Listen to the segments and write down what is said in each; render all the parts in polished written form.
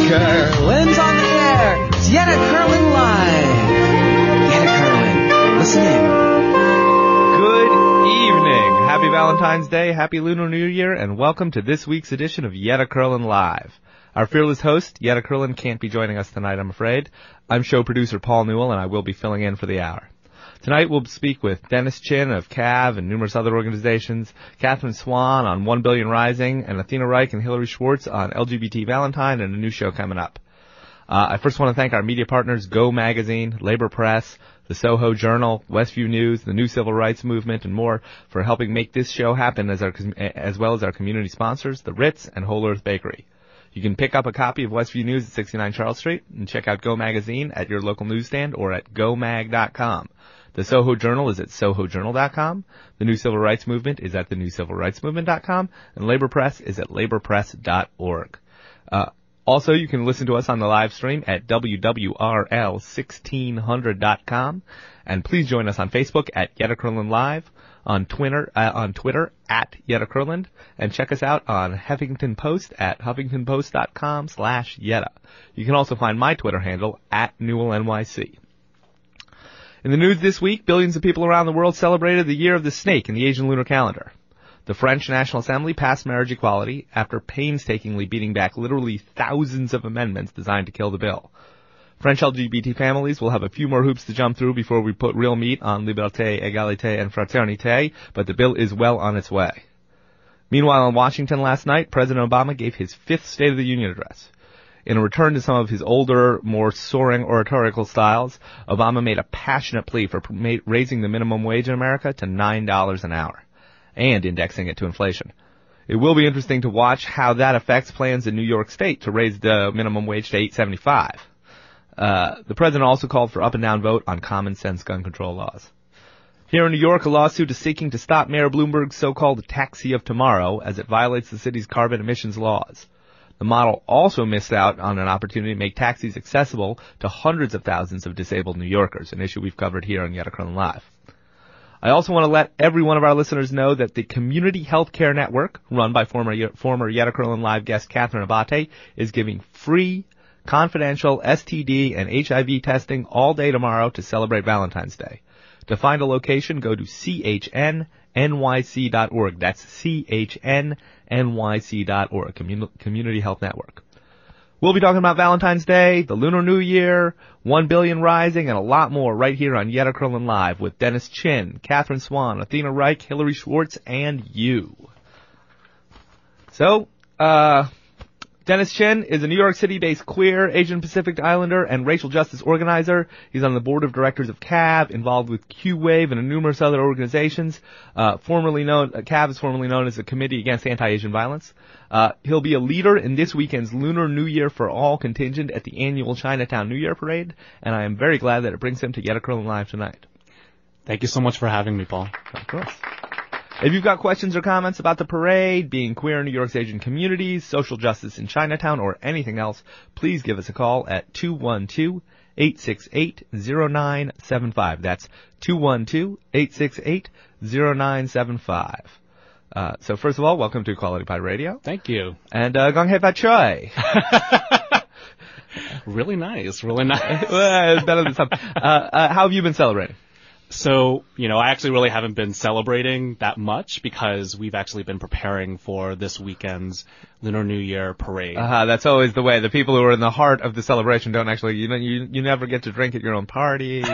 Kurland's on the air. It's Yetta Kurland live. Yetta Kurland, listen in. Good evening. Happy Valentine's Day, happy Lunar New Year, and welcome to this week's edition of Yetta Kurland Live. Our fearless host, Yetta Kurland, can't be joining us tonight, I'm afraid. I'm show producer Paul Newell, and I will be filling in for the hour. Tonight we'll speak with Dennis Chin of CAAAV and numerous other organizations, Cathryn Swan on 1 Billion Rising, and Athena Reich and Hilary Schwartz on LGBT Valentine and a new show coming up. I first want to thank our media partners, Go Magazine, Labor Press, the Soho Journal, Westview News, the New Civil Rights Movement, and more for helping make this show happen, as well as our community sponsors, the Ritz and Whole Earth Bakery. You can pick up a copy of Westview News at 69 Charles Street and check out Go Magazine at your local newsstand or at gomag.com. The Soho Journal is at sohojournal.com. The New Civil Rights Movement is at thenewcivilrightsmovement.com. And Labor Press is at laborpress.org. Also, you can listen to us on the live stream at wwrl1600.com. And please join us on Facebook at Yetta Kurland Live, on Twitter at Yetta Kurland, and check us out on Huffington Post at huffingtonpost.com/Yetta. You can also find my Twitter handle at NewellNYC. In the news this week, billions of people around the world celebrated the Year of the Snake in the Asian lunar calendar. The French National Assembly passed marriage equality after painstakingly beating back literally thousands of amendments designed to kill the bill. French LGBT families will have a few more hoops to jump through before we put real meat on liberté, égalité, and fraternité, but the bill is well on its way. Meanwhile, in Washington last night, President Obama gave his fifth State of the Union address. In a return to some of his older, more soaring oratorical styles, Obama made a passionate plea for raising the minimum wage in America to $9 an hour and indexing it to inflation. It will be interesting to watch how that affects plans in New York State to raise the minimum wage to $8.75. The president also called for up and down vote on common sense gun control laws. Here in New York, a lawsuit is seeking to stop Mayor Bloomberg's so-called taxi of tomorrow as it violates the city's carbon emissions laws. The model also missed out on an opportunity to make taxis accessible to hundreds of thousands of disabled New Yorkers, an issue we've covered here on Yetta Kurland Live. I also want to let every one of our listeners know that the Community Healthcare Network, run by former Yetta Kurland Live guest Cathryn Abate, is giving free, confidential STD and HIV testing all day tomorrow to celebrate Valentine's Day. To find a location, go to chnnyc.org. That's chnnyc.org, Community Health Network. We'll be talking about Valentine's Day, the Lunar New Year, 1 Billion Rising, and a lot more right here on Yetta Kurland Live with Dennis Chin, Cathryn Swan, Athena Reich, Hilary Schwartz, and you. So, Dennis Chin is a New York City-based queer, Asian Pacific Islander, and racial justice organizer. He's on the board of directors of CAAAV, involved with Q-Wave and numerous other organizations. CAAAV is formerly known as the Committee Against Anti-Asian Violence. He'll be a leader in this weekend's Lunar New Year for All contingent at the annual Chinatown New Year Parade, and I am very glad that it brings him to Yetta Kurland Live tonight. Thank you so much for having me, Paul. Of course. If you've got questions or comments about the parade, being queer in New York's Asian communities, social justice in Chinatown, or anything else, please give us a call at 212-868-0975. That's 212-868-0975. So first of all, welcome to Quality Pie Radio. Thank you. And Gong Hei Fat Choi. Really nice, really nice. Well, better than some. How have you been celebrating? So, I actually really haven't been celebrating that much because we've actually been preparing for this weekend's Lunar New Year parade. That's always the way. The people who are in the heart of the celebration don't actually, you never get to drink at your own party.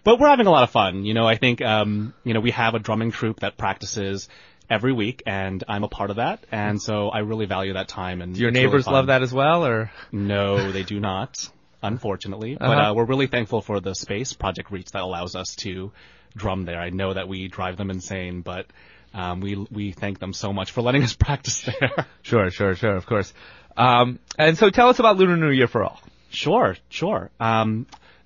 But we're having a lot of fun. I think, we have a drumming troupe that practices every week, and I'm a part of that, and so I really value that time. And do your neighbors love that as well, or? No, they do not. Unfortunately, but we're really thankful for the space, Project Reach, that allows us to drum there. I know that we drive them insane, but we thank them so much for letting us practice there. Sure, of course. And so tell us about Lunar New Year for All. Sure.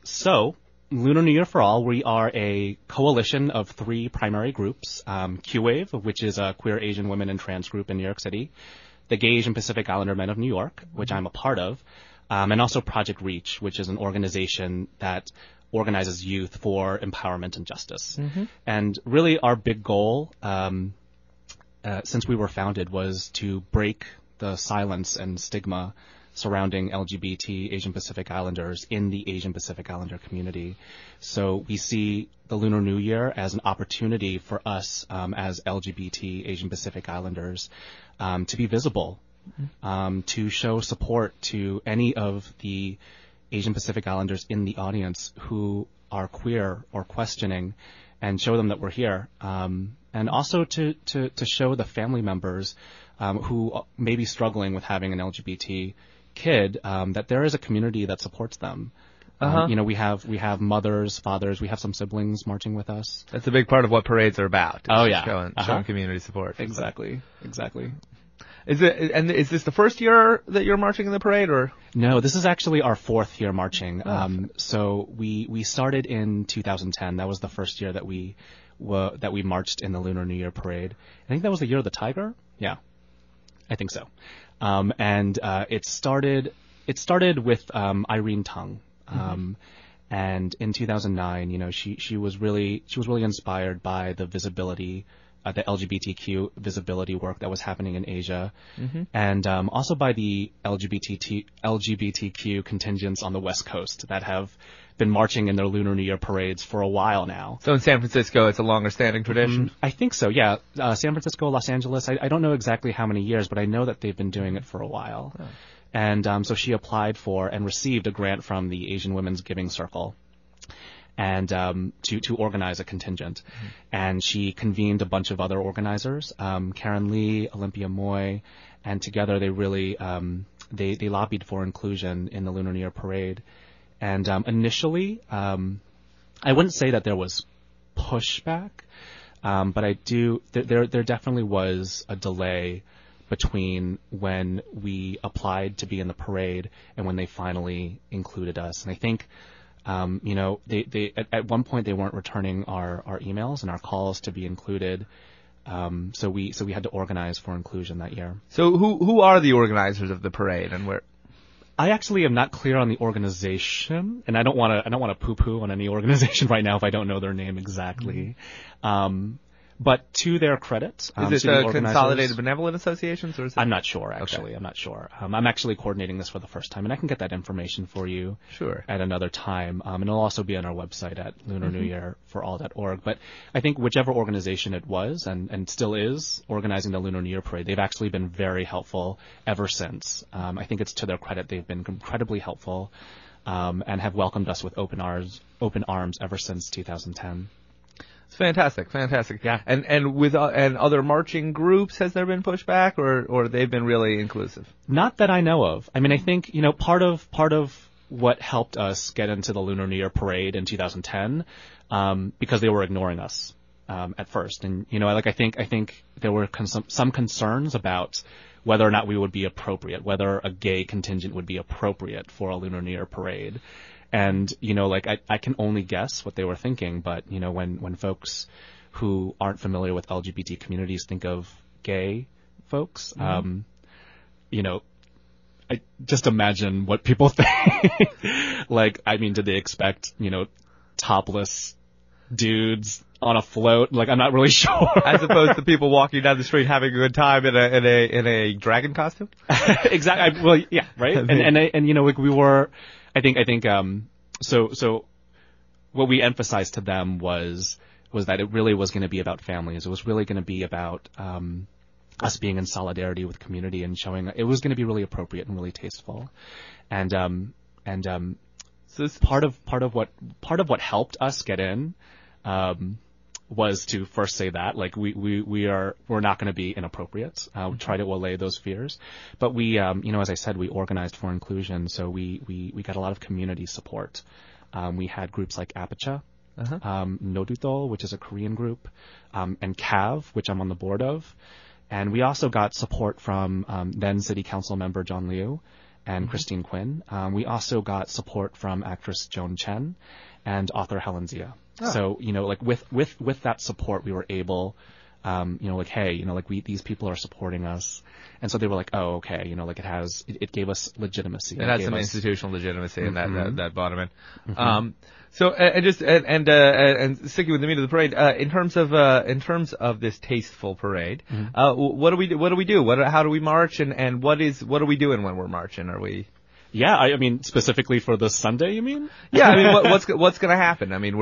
So Lunar New Year for All, we are a coalition of 3 primary groups. CAAAV, which is a queer Asian women and trans group in New York City. The Gay Asian Pacific Islander Men of New York, which I'm a part of. And also Project Reach, which is an organization that organizes youth for empowerment and justice. And really our big goal, since we were founded, was to break the silence and stigma surrounding LGBT Asian Pacific Islanders in the Asian Pacific Islander community. So we see the Lunar New Year as an opportunity for us as LGBT Asian Pacific Islanders to be visible, to show support to any of the Asian Pacific Islanders in the audience who are queer or questioning, and show them that we're here. And also to show the family members who may be struggling with having an LGBT kid, that there is a community that supports them. We have mothers, fathers, we have some siblings marching with us. That's a big part of what parades are about. Showing community support. Exactly. Is this the first year that you're marching in the parade, or? No, this is actually our 4th year marching. So we started in 2010. That was the first year that we marched in the Lunar New Year parade. I think that was the year of the tiger. Yeah, I think so. It started with Irene Tung. And in 2009, she was really inspired by the visibility, the LGBTQ visibility work that was happening in Asia, and also by the LGBTQ contingents on the West Coast that have been marching in their Lunar New Year parades for a while now. So in San Francisco, it's a longer-standing tradition? I think so, yeah. San Francisco, Los Angeles, I don't know exactly how many years, but I know that they've been doing it for a while. Oh. And so she applied for and received a grant from the Asian Women's Giving Circle, and to organize a contingent. And she convened a bunch of other organizers, Karen Lee, Olympia Moy, and together they really they lobbied for inclusion in the Lunar New Year parade. And initially, I wouldn't say that there was pushback, but there definitely was a delay between when we applied to be in the parade and when they finally included us. And I think, they at one point they weren't returning our emails and our calls to be included. So we had to organize for inclusion that year. So who are the organizers of the parade, and where? I actually am not clear on the organization, and I don't want to poo-poo on any organization right now if I don't know their name exactly. But to their credit, is it the Consolidated Benevolent Associations, or is it? I'm not sure, actually. Okay. I'm not sure. I'm actually coordinating this for the first time, and I can get that information for you at another time. And it'll also be on our website at lunarnewyearforall.org. But I think whichever organization it was and still is organizing the Lunar New Year parade, they've actually been very helpful ever since. I think it's to their credit. They've been incredibly helpful and have welcomed us with open arms ever since 2010. It's fantastic. Yeah. And with and other marching groups, has there been pushback, or they've been really inclusive? Not that I know of. I mean, I think part of what helped us get into the Lunar New Year parade in 2010, because they were ignoring us at first, and I think there were some concerns about whether or not we would be appropriate, whether a gay contingent would be appropriate for a Lunar New Year parade. And, I can only guess what they were thinking, but, when folks who aren't familiar with LGBT communities think of gay folks, I just imagine what people think. Did they expect, topless dudes on a float? I'm not really sure. As opposed to people walking down the street having a good time in a dragon costume? Exactly. Well, yeah, right? And we were... I think so what we emphasized to them was that it really was going to be about families. It was really going to be about us being in solidarity with community and showing it was going to be really appropriate and really tasteful. And so this part of what helped us get in was to first say that we're not going to be inappropriate. Try to allay those fears, but we as I said, we organized for inclusion, so we got a lot of community support. We had groups like Apacha, Nodutol, which is a Korean group, and CAAAV, which I'm on the board of, and we also got support from then City Council member John Liu and Christine Quinn. We also got support from actress Joan Chen and author Helen Zia. Oh. So, like with that support, we were able, hey, these people are supporting us. And so they were like, oh, okay, it gave us legitimacy. It had some institutional legitimacy in that bottom end. Mm-hmm. So and sticking with the meat of the parade, in terms of this tasteful parade, what do we do? How do we march, and what are we doing when we're marching? Are we? Yeah, I mean, specifically for this Sunday, you mean? Yeah, I mean, what's going to happen? I mean,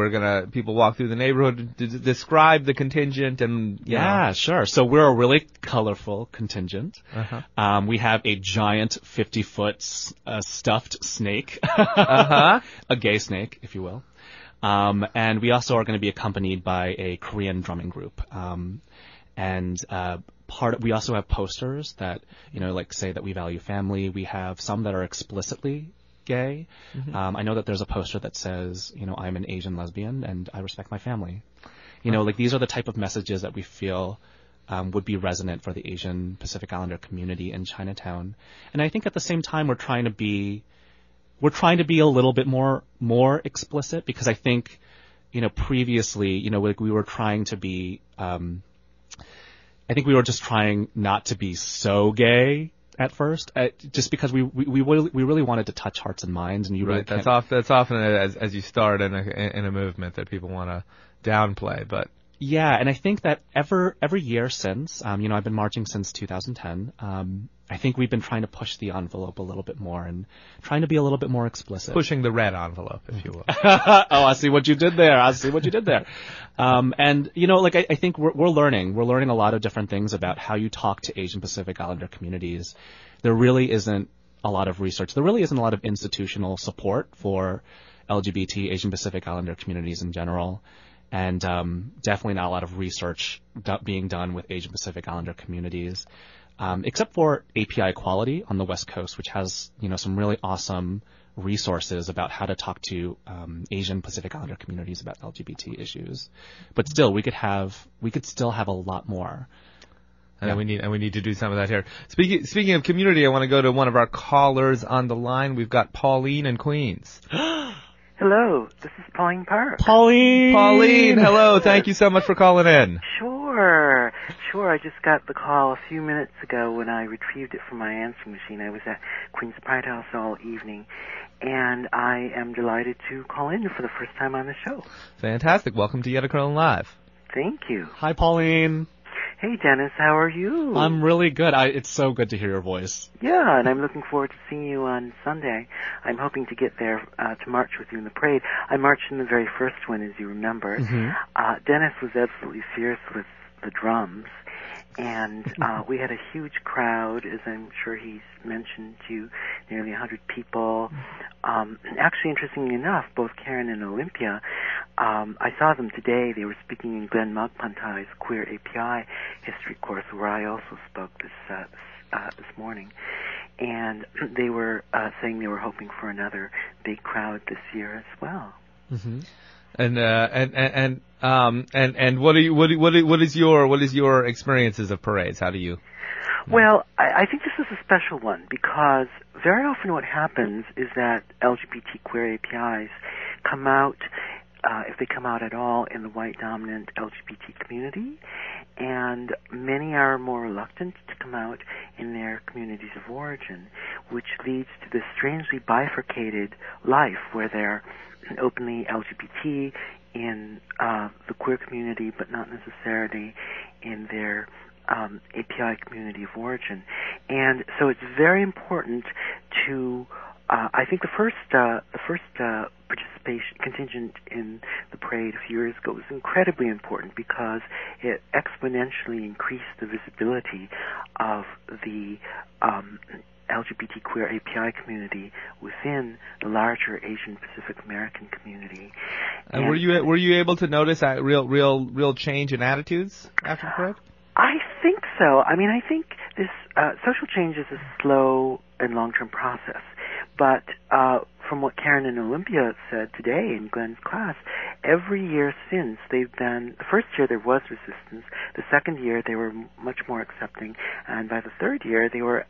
people walk through the neighborhood, describe the contingent, and yeah, sure. So we're a really colorful contingent. Uh-huh. We have a giant 50-foot stuffed snake, uh-huh, a gay snake, if you will. And we also are going to be accompanied by a Korean drumming group. We also have posters that, say that we value family. We have some that are explicitly gay. Mm-hmm. I know that there's a poster that says, I'm an Asian lesbian and I respect my family. These are the type of messages that we feel would be resonant for the Asian Pacific Islander community in Chinatown. And I think at the same time we're trying to be a little bit more explicit, because I think, previously, we were trying to be, I think we were just trying not to be so gay at first, just because we really wanted to touch hearts and minds, and you really that's often as you start in a movement that people want to downplay, but yeah, and I think that every year since, I've been marching since 2010. I think we've been trying to push the envelope a little bit more and trying to be a little bit more explicit. Pushing the red envelope, if you will. Oh, I see what you did there. And, I think we're learning a lot of different things about how you talk to Asian Pacific Islander communities. There really isn't a lot of research. There really isn't a lot of institutional support for LGBT Asian Pacific Islander communities in general. And definitely not a lot of research being done with Asian Pacific Islander communities. Except for API Equality on the West Coast, which has, some really awesome resources about how to talk to Asian Pacific Islander communities about LGBT issues. But still, we could still have a lot more. And we need to do some of that here. Speaking of community, I want to go to one of our callers on the line. We've got Pauline in Queens. Hello, this is Pauline Park. Pauline, hello. Thank you so much for calling in. Sure. I just got the call a few minutes ago when I retrieved it from my answering machine. I was at Queen's Pride House all evening, and I am delighted to call in for the first time on the show. Fantastic. Welcome to Yetta Kurland Live. Thank you. Hi, Pauline. Hey, Dennis, how are you? I'm really good. It's so good to hear your voice. Yeah, and I'm looking forward to seeing you on Sunday. I'm hoping to get there to march with you in the parade. I marched in the very first one, as you remember. Mm-hmm. Dennis was absolutely fierce with the drums, and we had a huge crowd, as I'm sure he's mentioned to you, nearly 100 people. Actually, interestingly enough, both Karen and Olympia, I saw them today. They were speaking in Glenn Magpantai's Queer API history course, where I also spoke this morning. And they were saying they were hoping for another big crowd this year as well. Mm-hmm. And what is your experiences of parades? How do you? Well, I think this is a special one because very often what happens is that LGBT queer APIs come out, if they come out at all, in the white dominant LGBT community, and many are more reluctant to come out in their communities of origin, which leads to this strangely bifurcated life where they're openly LGBT in the queer community, but not necessarily in their API community of origin. And so it's very important to, I think the first participation contingent in the parade a few years ago was incredibly important because it exponentially increased the visibility of the LGBT queer API community within the larger Asian Pacific American community. And were you able to notice a real change in attitudes after the parade? I think so. I mean, I think this social change is a slow and long-term process. But from what Karen and Olympia said today in Glenn's class, every year since they've been, the first year there was resistance, the second year they were much more accepting, and by the third year they were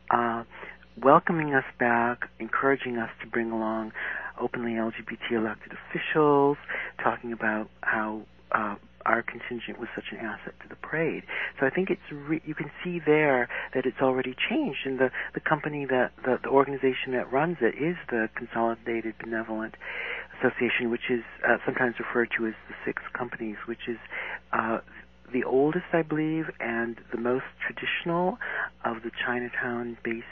welcoming us back, encouraging us to bring along openly LGBT elected officials, talking about how our contingent was such an asset to the parade. So I think you can see there that it's already changed, and the company the organization that runs it is the Consolidated Benevolent Association, which is sometimes referred to as the Six Companies, which is the oldest, I believe, and the most traditional of the Chinatown-based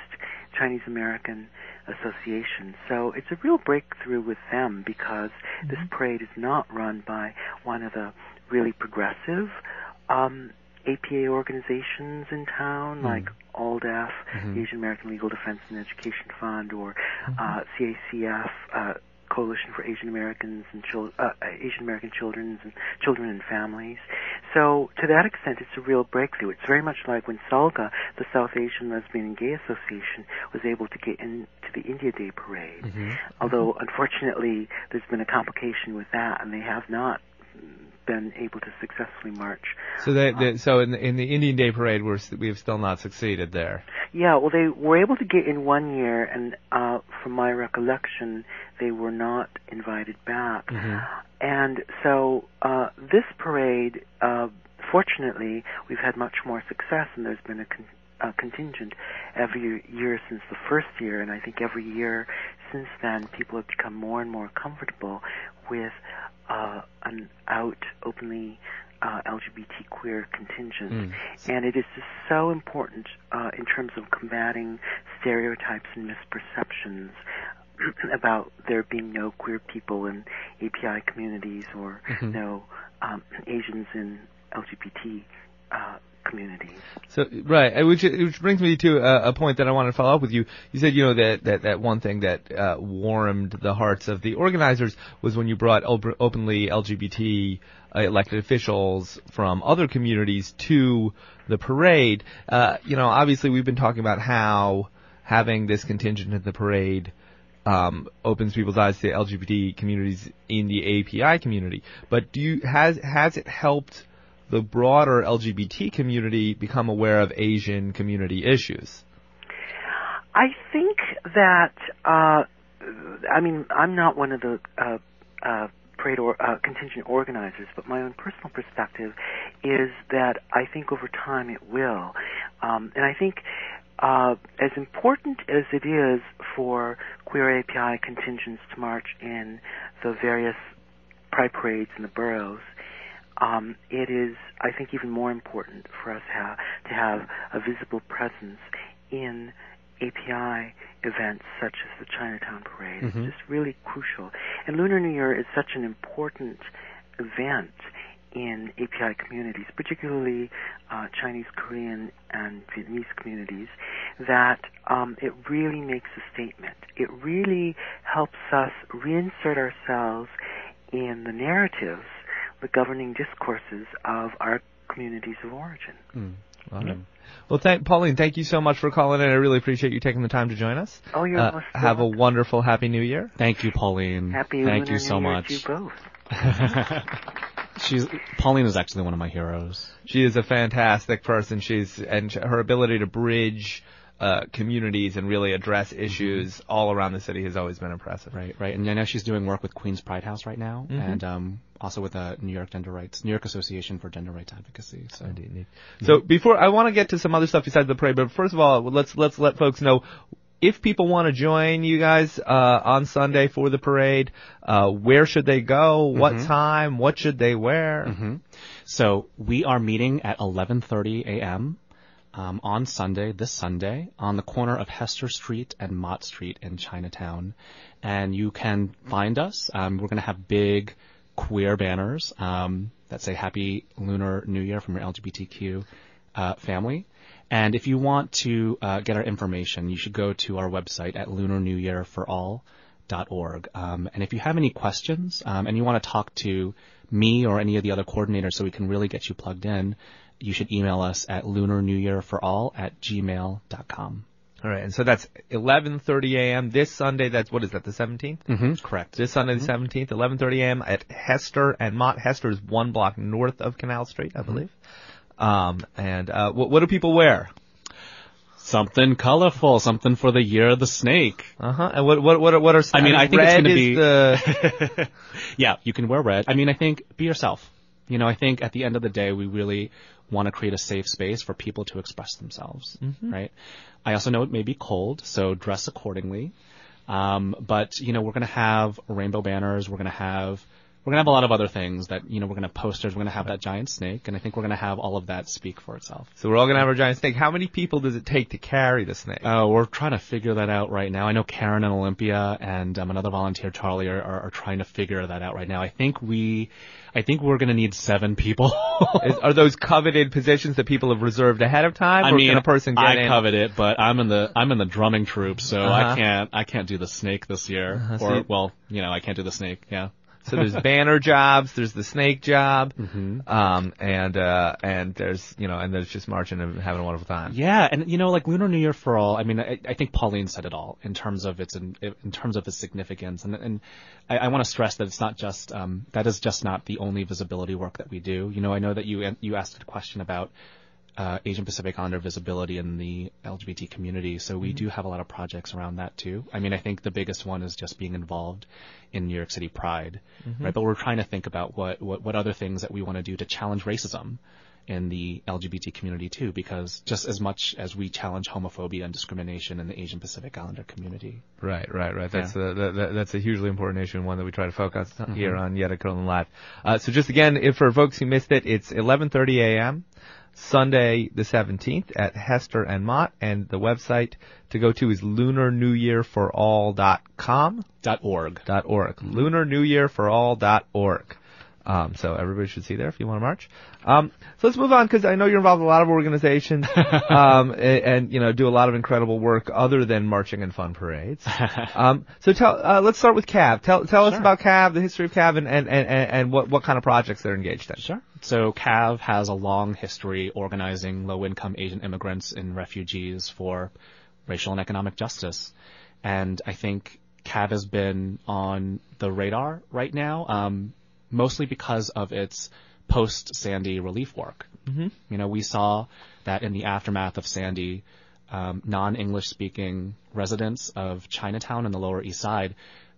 Chinese American associations. So it's a real breakthrough with them, because this parade is not run by one of the really progressive APA organizations in town, like ALDF, the Asian American Legal Defense and Education Fund, or CACF, Coalition for Asian Americans and Asian American Children and Families. So to that extent, it's a real breakthrough. It's very much like when SALGA, the South Asian Lesbian and Gay Association, was able to get into the India Day Parade. Although, unfortunately, there's been a complication with that, and they have not been able to successfully march. So so in the Indian Day Parade, we have still not succeeded there. Yeah, well, they were able to get in one year, and from my recollection, they were not invited back. And so this parade, fortunately, we've had much more success, and there's been a contingent every year since the first year, and I think every year since then, people have become more and more comfortable with an out, openly LGBT queer contingent. And it is just so important in terms of combating stereotypes and misperceptions about there being no queer people in API communities, or no Asians in LGBT communities. So right, which brings me to a point that I wanted to follow up with you. You said, that one thing that warmed the hearts of the organizers was when you brought openly LGBT elected officials from other communities to the parade. Obviously we've been talking about how having this contingent at the parade opens people's eyes to LGBT communities in the API community. But has it helped the broader LGBT community become aware of Asian community issues? I think that, I'm not one of the parade or contingent organizers, but my own personal perspective is that I think over time it will. And I think as important as it is for queer API contingents to march in the various pride parades in the boroughs, it is, I think, even more important for us to have a visible presence in API events such as the Chinatown Parade. It's just really crucial. And Lunar New Year is such an important event in API communities, particularly Chinese, Korean, and Vietnamese communities, that it really makes a statement. It really helps us reinsert ourselves in the narratives, the governing discourses of our communities of origin. Well, Pauline, thank you so much for calling in. I really appreciate you taking the time to join us. Oh, you're most have a wonderful Happy New Year. Thank you, Pauline. Thank you so much. To you both. Pauline is actually one of my heroes. She is a fantastic person. Her ability to bridge communities and really address issues all around the city has always been impressive. Right. And I know she's doing work with Queens Pride House right now, and also with the New York Association for Gender Rights Advocacy. So, indeed. So before I want to get to some other stuff besides the parade, but first of all, let's let folks know, if people want to join you guys on Sunday for the parade, where should they go? What time? What should they wear? So we are meeting at 11:30 a.m. On Sunday, this Sunday, on the corner of Hester Street and Mott Street in Chinatown. And you can find us. We're going to have big queer banners that say Happy Lunar New Year from your LGBTQ family. And if you want to get our information, you should go to our website at lunarnewyearforall.org. And if you have any questions and you want to talk to me or any of the other coordinators so we can really get you plugged in, you should email us at lunarnewyearforall@gmail.com. All right, and so that's 11:30 a.m. this Sunday. That's, what is that, the 17th? Correct. This Sunday, the 17th, 11:30 a.m. at Hester and Mott. Hester is 1 block north of Canal Street, I believe. And what do people wear? Something colorful, something for the year of the snake. And what are? I mean, I think it's red going to is be. the. Yeah, you can wear red. I mean, I think be yourself. You know, I think at the end of the day, we really want to create a safe space for people to express themselves, right? I also know it may be cold, so dress accordingly. But you know, we're going to have rainbow banners. We're going to have a lot of other things that, you know, we're going to have posters. We're going to have that giant snake, and I think we're going to have all of that speak for itself. So we're all going to have our giant snake. How many people does it take to carry the snake? We're trying to figure that out right now. I know Karen and Olympia and another volunteer, Charlie, are trying to figure that out right now. I think we're going to need 7 people. Are those coveted positions that people have reserved ahead of time? Or can a person get in? I covet it, but I'm in the drumming troupe, so I can't do the snake this year. I can't do the snake. Yeah. So there's banner jobs, there's the snake job, and there's just marching and having a wonderful time. Yeah, and you know, like Lunar New Year for all. I mean, I think Pauline said it all in terms of its significance, and I want to stress that it's not just that is just not the only visibility work that we do. You know, I know that you asked a question about Asian Pacific Islander visibility in the LGBT community. So we do have a lot of projects around that too. I mean, I think the biggest one is just being involved in New York City Pride, right? But we're trying to think about what other things that we want to do to challenge racism in the LGBT community too, because just as much as we challenge homophobia and discrimination in the Asian Pacific Islander community. Right. That's a hugely important issue and one that we try to focus on here on Yetta Kurland Live. So just again, if for folks who missed it, it's 11:30 a.m. Sunday the 17th at Hester and Mott, and the website to go to is lunarnewyearforall.com. .org. lunarnewyearforall.org. So everybody should see there if you want to march. So let's move on, because I know you're involved in a lot of organizations, and you know, do a lot of incredible work other than marching and fun parades. So let's start with CAAAV. Tell us about CAAAV, the history of CAAAV, and what kind of projects they're engaged in. Sure. So CAAAV has a long history organizing low-income Asian immigrants and refugees for racial and economic justice. And I think CAAAV has been on the radar right now, mostly because of its post-Sandy relief work. You know, we saw that in the aftermath of Sandy, non-English speaking residents of Chinatown and the Lower East Side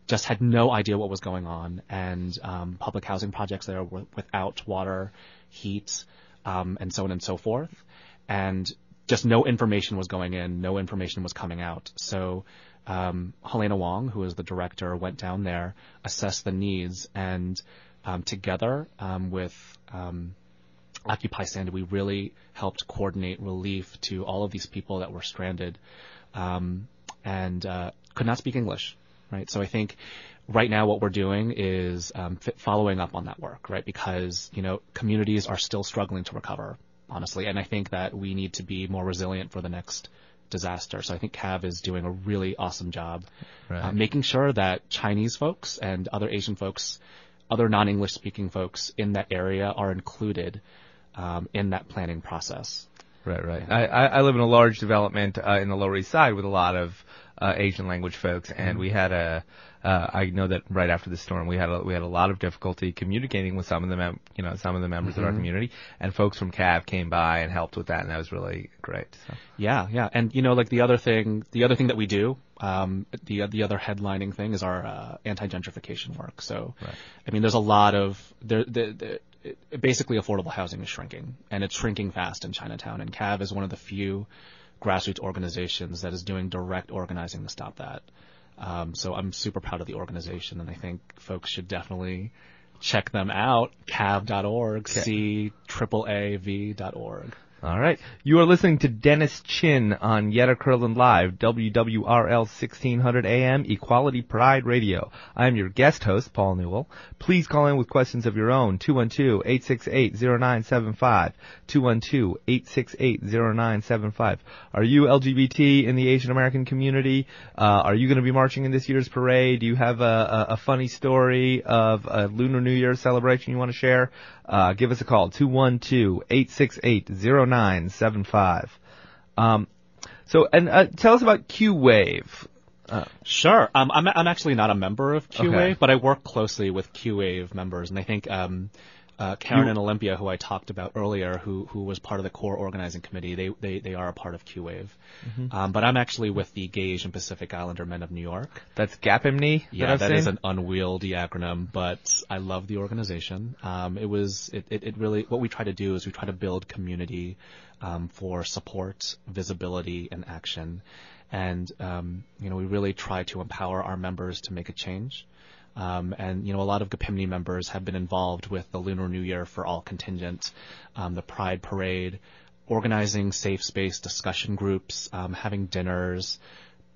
just had no idea what was going on, and public housing projects there were without water, heat, and so on and so forth, and just no information was going in, no information was coming out. So Helena Wong, who is the director, went down there, assessed the needs, and together with Occupy Sandy, we really helped coordinate relief to all of these people that were stranded and could not speak English. Right. So I think right now what we're doing is following up on that work, right? Because, you know, communities are still struggling to recover, honestly. And I think that we need to be more resilient for the next disaster. So I think CAAAV is doing a really awesome job making sure that Chinese folks and other Asian folks, other non-English speaking folks in that area are included in that planning process. Right. I live in a large development in the Lower East Side with a lot of Asian language folks, and we had I know that right after the storm we had a lot of difficulty communicating with some of the members of our community, and folks from CAAAV came by and helped with that, and that was really great. So. Yeah, and you know, like the other thing that we do, the other headlining thing is our anti-gentrification work. So, I mean, there's a lot of basically affordable housing is shrinking, and it's shrinking fast in Chinatown, and CAAAV is one of the few grassroots organizations that is doing direct organizing to stop that. So I'm super proud of the organization, and I think folks should definitely check them out. CAAAV.org, CAAAV.org. All right. You are listening to Dennis Chin on Yetta Kurland Live, WWRL 1600 AM, Equality Pride Radio. I am your guest host, Paul Newell. Please call in with questions of your own, 212-868-0975, 212-868-0975. Are you LGBT in the Asian American community? Are you going to be marching in this year's parade? Do you have a funny story of a Lunar New Year celebration you want to share? Give us a call, 212-868-0975. Tell us about CAAAV. Sure. I'm actually not a member of CAAAV, but I work closely with CAAAV members, and I think Karen and Olympia, who I talked about earlier, who was part of the core organizing committee, they are a part of CAAAV. But I'm actually with the Gay Asian Pacific Islander Men of New York. That's GAPMNY? Yeah, that is an unwieldy acronym, but I love the organization. It really, what we try to do is we try to build community for support, visibility, and action. And, we really try to empower our members to make a change. And a lot of GAPMNY members have been involved with the Lunar New Year for All contingent, the Pride Parade, organizing safe space discussion groups, having dinners,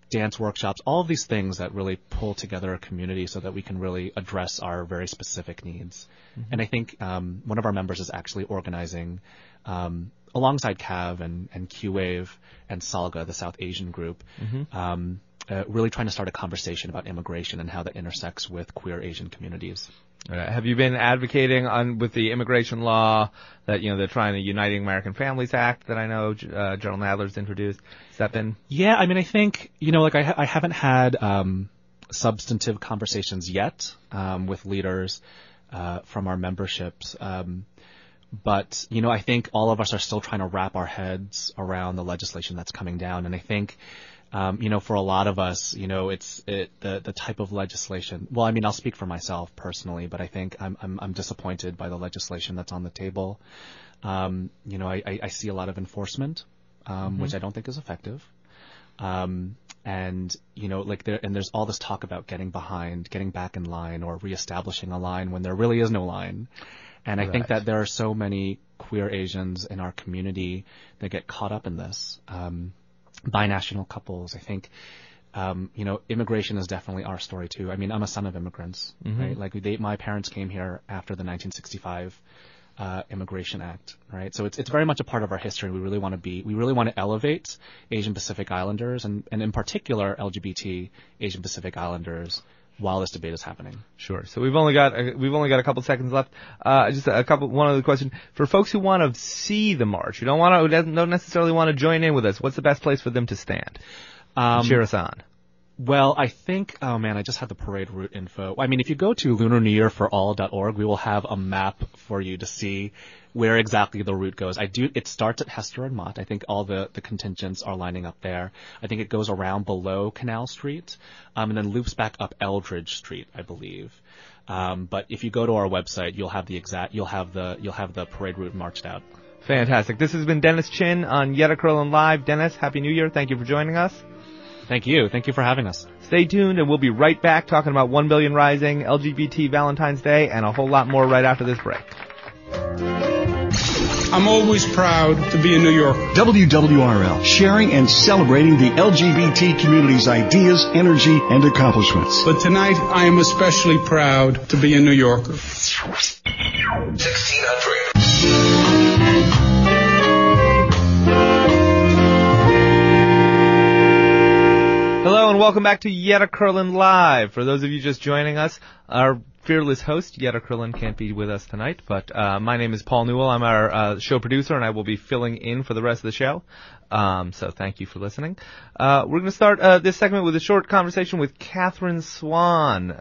dance workshops, all of these things that really pull together a community so that we can really address our very specific needs. And I think one of our members is actually organizing alongside CAAAV and CAAAV and SALGA, the South Asian group, really trying to start a conversation about immigration and how that intersects with queer Asian communities. Have you been advocating with the immigration law that, they're trying the Uniting American Families Act that I know General Nadler's introduced? Has that been? Yeah, I mean, I think, I haven't had substantive conversations yet with leaders from our memberships. But, I think all of us are still trying to wrap our heads around the legislation that's coming down. And I think, for a lot of us, it's the type of legislation. Well, I mean, I'll speak for myself personally, but I think I'm disappointed by the legislation that's on the table. I see a lot of enforcement, which I don't think is effective. And there's all this talk about getting back in line or reestablishing a line when there really is no line. And I think that there are so many queer Asians in our community that get caught up in this. Binational couples, I think, immigration is definitely our story too. I mean, I'm a son of immigrants, right? Like my parents came here after the 1965 Immigration Act, right? So it's very much a part of our history. We really want to elevate Asian Pacific Islanders and in particular LGBT Asian Pacific Islanders while this debate is happening. Sure. So we've only got a couple seconds left. One other question for folks who want to see the march, who don't necessarily want to join in with us. What's the best place for them to stand? Cheer us on. Well, I think, I just had the parade route info. I mean, if you go to lunarnewyearforall.org, we will have a map for you to see where exactly the route goes. It starts at Hester and Mott. I think all the contingents are lining up there. I think it goes around below Canal Street, and then loops back up Eldridge Street, I believe. But if you go to our website, you'll have the parade route marched out. Fantastic. This has been Dennis Chin on Yetta Kurland Live. Dennis, Happy New Year. Thank you for joining us. Thank you. Thank you for having us. Stay tuned, and we'll be right back talking about 1 Billion Rising, LGBT Valentine's Day, and a whole lot more right after this break. I'm always proud to be a New Yorker. WWRL, sharing and celebrating the LGBT community's ideas, energy, and accomplishments. But tonight, I am especially proud to be a New Yorker. 1600. Hello and welcome back to Yetta Kurland Live. For those of you just joining us, our fearless host, Yetta Kurland, can't be with us tonight, but my name is Paul Newell. I'm our show producer, and I will be filling in for the rest of the show. So thank you for listening. We're going to start this segment with a short conversation with Cathryn Swan.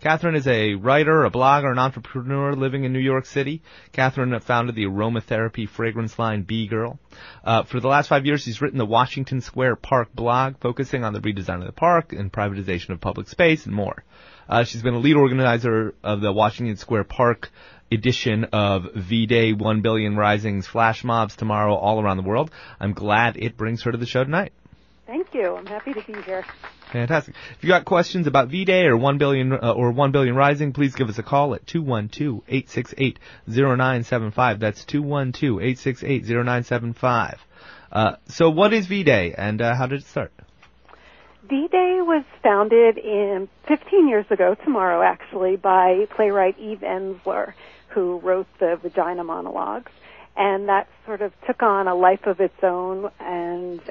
Cathryn is a writer, a blogger, an entrepreneur living in New York City. Cathryn founded the aromatherapy fragrance line Bee Girl. For the last 5 years, she's written the Washington Square Park blog, focusing on the redesign of the park and privatization of public space and more. She's been a lead organizer of the Washington Square Park edition of V-Day 1 Billion Rising's flash mobs tomorrow all around the world. I'm glad it brings her to the show tonight. Thank you. I'm happy to be here. Fantastic. If you got questions about V-Day or 1 Billion Rising, please give us a call at 212-868-0975. That's 212-868-0975. So what is V-Day and how did it start? V-Day was founded 15 years ago tomorrow, actually, by playwright Eve Ensler, who wrote the Vagina Monologues. And that sort of took on a life of its own, and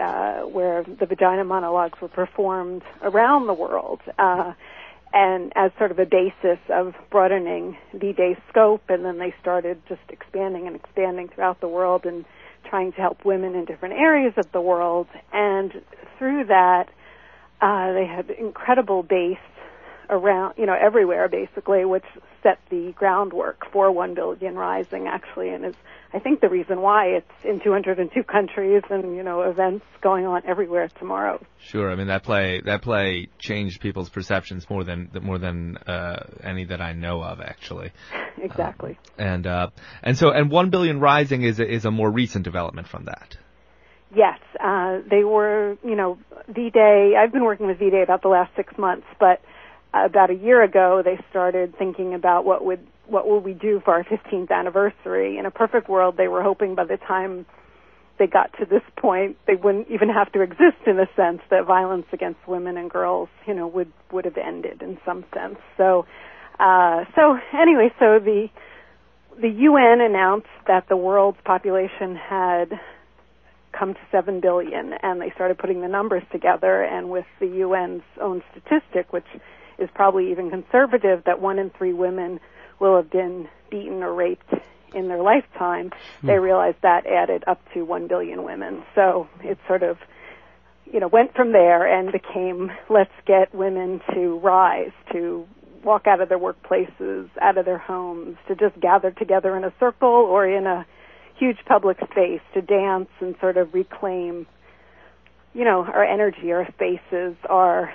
where the Vagina Monologues were performed around the world, and as sort of a basis of broadening V-Day's scope. And then they started just expanding and expanding throughout the world and trying to help women in different areas of the world. And through that, they had incredible base around, everywhere basically, which set the groundwork for 1 Billion Rising, actually, and is, I think, the reason why it's in 202 countries and, events going on everywhere tomorrow. Sure. I mean, that play changed people's perceptions more than any that I know of, actually. Exactly. And 1 Billion Rising is a more recent development from that. Yes, they were, V-Day. I've been working with V-Day about the last 6 months, but about a year ago they started thinking about what would we do for our 15th anniversary. In a perfect world, they were hoping by the time they got to this point, they wouldn't even have to exist, in a sense, that violence against women and girls, would have ended in some sense. So the UN announced that the world's population had come to 7 billion, and they started putting the numbers together, and with the UN's own statistic, which is probably even conservative, that 1 in 3 women will have been beaten or raped in their lifetime, they realized that added up to 1 billion women. So it sort of, went from there and became, let's get women to rise, to walk out of their workplaces, out of their homes, to just gather together in a circle or in a huge public space to dance and sort of reclaim, our energy, our spaces, our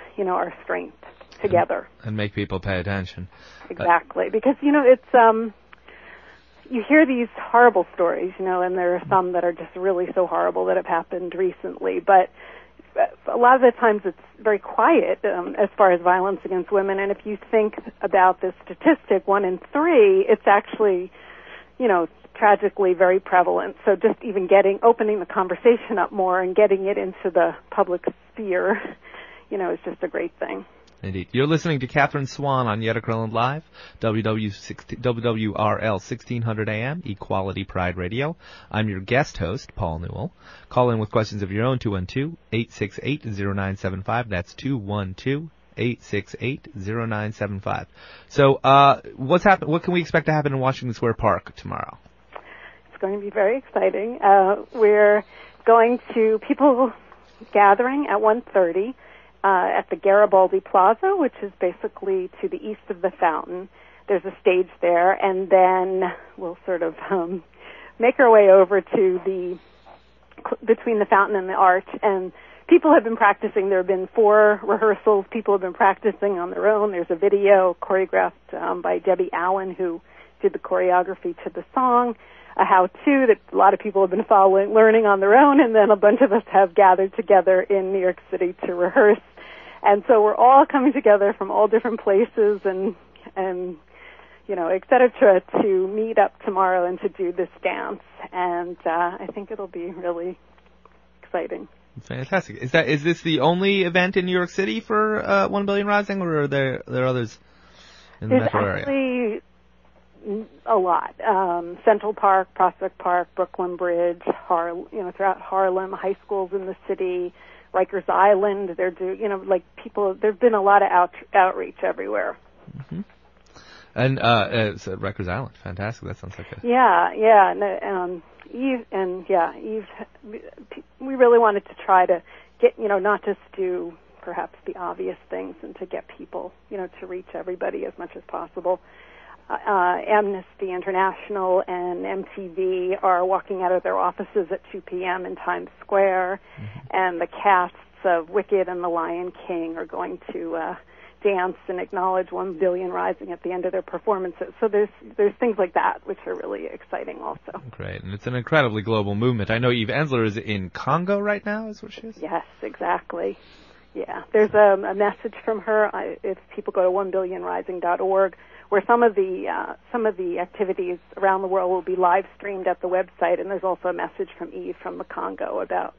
strength together. And make people pay attention. Exactly. Because, it's, you hear these horrible stories, and there are some that are just really so horrible that have happened recently, but a lot of the times it's very quiet as far as violence against women, and if you think about this statistic, 1 in 3, it's actually, tragically very prevalent. So just even opening the conversation up more and getting it into the public sphere, is just a great thing. Indeed. You're listening to Cathryn Swan on Yetta Kurland Live, WWRL 1600 AM, Equality Pride Radio. I'm your guest host, Paul Newell. Call in with questions of your own, 212-868-0975. That's 212-868-0975. So, what can we expect to happen in Washington Square Park tomorrow? It's going to be very exciting. We're going to people gathering at 1:30. At the Garibaldi Plaza, which is basically to the east of the fountain. There's a stage there, and then we'll sort of make our way over to between the fountain and the arch, and people have been practicing. There have been 4 rehearsals. People have been practicing on their own. There's a video choreographed by Debbie Allen, who did the choreography to the song, a how-to that a lot of people have been learning on their own, and then a bunch of us have gathered together in New York City to rehearse. And so we're all coming together from all different places and et cetera, to meet up tomorrow and to do this dance. And I think it'll be really exciting. Fantastic. Is this the only event in New York City for 1 Billion Rising, or are there others in the metro area? There's actually a lot. Central Park, Prospect Park, Brooklyn Bridge, throughout Harlem, high schools in the city, Rikers Island. There's been a lot of outreach everywhere. Mm-hmm. And so Rikers Island, fantastic. That sounds like it. Yeah. Eve, we really wanted to try to get, not just do perhaps the obvious things, and to get people, to reach everybody as much as possible. Amnesty International and MTV are walking out of their offices at 2 p.m. in Times Square, and the casts of Wicked and The Lion King are going to dance and acknowledge 1 Billion Rising at the end of their performances. So there's things like that which are really exciting also. Great, and it's an incredibly global movement. I know Eve Ensler is in Congo right now, is what she is? Yes, exactly. Yeah, there's a message from her. If people go to 1billionrising.org, where some of the activities around the world will be live streamed at the website, and there's also a message from Eve from the Congo about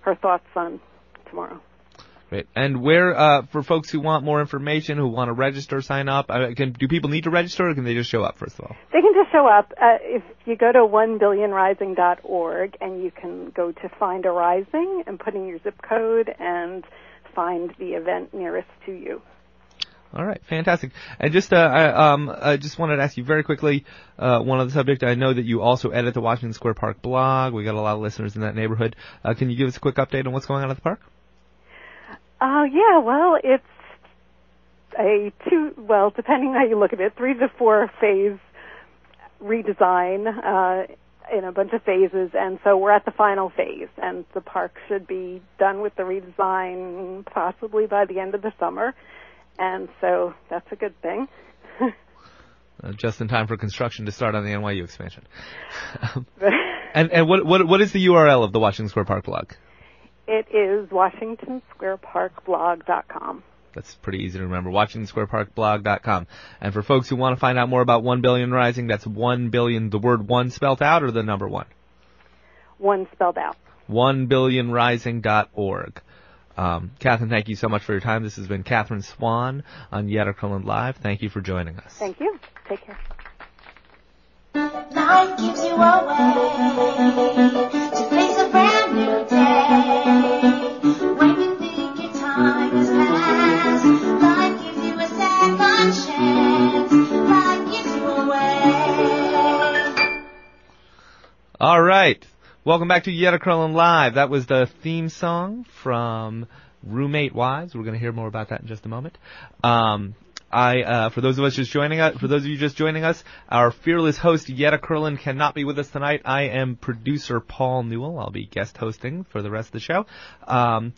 her thoughts on tomorrow. Great. And where, for folks who want more information, who want to register, sign up, do people need to register, or can they just show up, first of all? They can just show up. If you go to 1billionrising.org, and you can go to Find a Rising and put in your zip code and find the event nearest to you. All right, fantastic. And just, I just wanted to ask you very quickly, one other subject. I know that you also edit the Washington Square Park blog. We got a lot of listeners in that neighborhood. Can you give us a quick update on what's going on at the park? Yeah, well, depending how you look at it, 3 to 4 phase redesign in a bunch of phases, and so we're at the final phase, and the park should be done with the redesign possibly by the end of the summer, and so that's a good thing. Just in time for construction to start on the NYU expansion. And what is the URL of the Washington Square Park blog? It is WashingtonSquareParkblog.com. That's pretty easy to remember, WashingtonSquareParkblog.com. And for folks who want to find out more about 1 Billion Rising, that's 1 billion, the word 1 spelled out, or the number 1? 1 spelled out. 1billionrising.org. Cathryn, thank you so much for your time. This has been Cathryn Swan on Yetta Kurland Live. Thank you for joining us. Thank you. Take care. Life gives you a way to face a brand new day. When you think your time is past, life gives you a second chance. Life gives you a way. All right. Welcome back to Yetta Kurland Live. That was the theme song from Roommate Wives. We're going to hear more about that in just a moment. For those of you just joining us, our fearless host Yetta Kurland cannot be with us tonight. I am producer Paul Newell. I'll be guest hosting for the rest of the show. And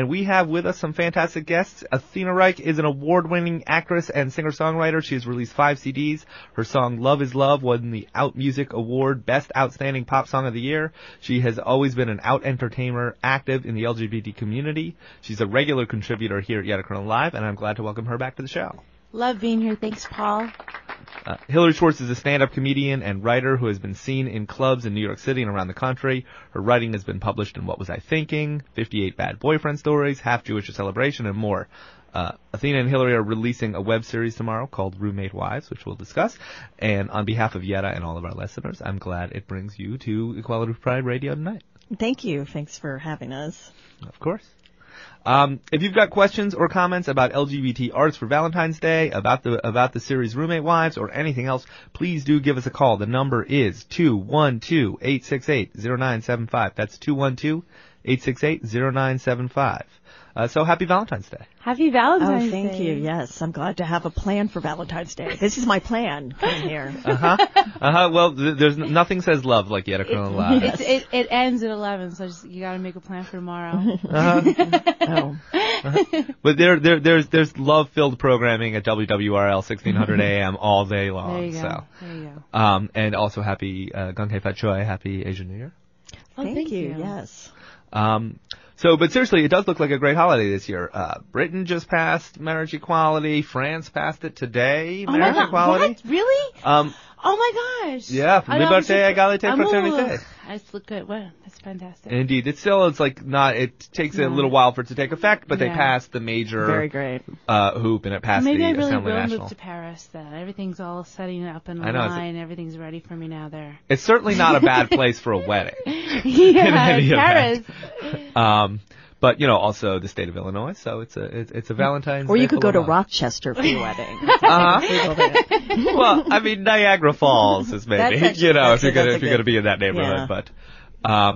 we have with us some fantastic guests. Athena Reich is an award-winning actress and singer-songwriter. She has released 5 CDs. Her song Love is Love won the Out Music Award Best Outstanding Pop Song of the Year. She has always been an out entertainer active in the LGBT community. She's a regular contributor here at Yetta Kurland Live, and I'm glad to welcome her back to the show. Love being here. Thanks, Paul. Hilary Schwartz is a stand-up comedian and writer who has been seen in clubs in New York City and around the country. Her writing has been published in What Was I Thinking, 58 Bad Boyfriend Stories, Half Jewish A Celebration, and more. Athena and Hilary are releasing a web series tomorrow called Roommate Wives, which we'll discuss. And on behalf of Yetta and all of our listeners, I'm glad it brings you to Equality Pride Radio tonight. Thank you. Thanks for having us. Of course. If you've got questions or comments about LGBT arts for Valentine's Day, about the series Roommate Wives, or anything else, please do give us a call. The number is 212-868-0975. That's 212-868-0975. So happy Valentine's Day. Happy Valentine's Day. Oh, thank you. Yes, I'm glad to have a plan for Valentine's Day. This is my plan coming here. Well, there's nothing says love like Yetta Kurland Live. It ends at 11, so you got to make a plan for tomorrow. But there's love-filled programming at WWRL 1600 AM all day long. There you go. So. There you go. And also happy Ganghae Fat Choi, happy Asian New Year. Thank you. Yes. But seriously, it does look like a great holiday this year. Britain just passed marriage equality. France passed it today. Marriage equality. What? Really? Oh my gosh. Yeah. Liberté, égalité, fraternité. That's look good. Wow, that's fantastic. Indeed. It takes a little while for it to take effect, but they passed the major very great hoop, and it passed the Assembly National. Maybe I really will move to Paris then. Everything's all setting up in line. Everything's ready for me now there. It's certainly not a bad place for a wedding. Paris. But also the state of Illinois, so it's a Valentine's. Or you could go to love. Rochester for your wedding. Well, I mean Niagara Falls is maybe if you're gonna be in that neighborhood. Yeah.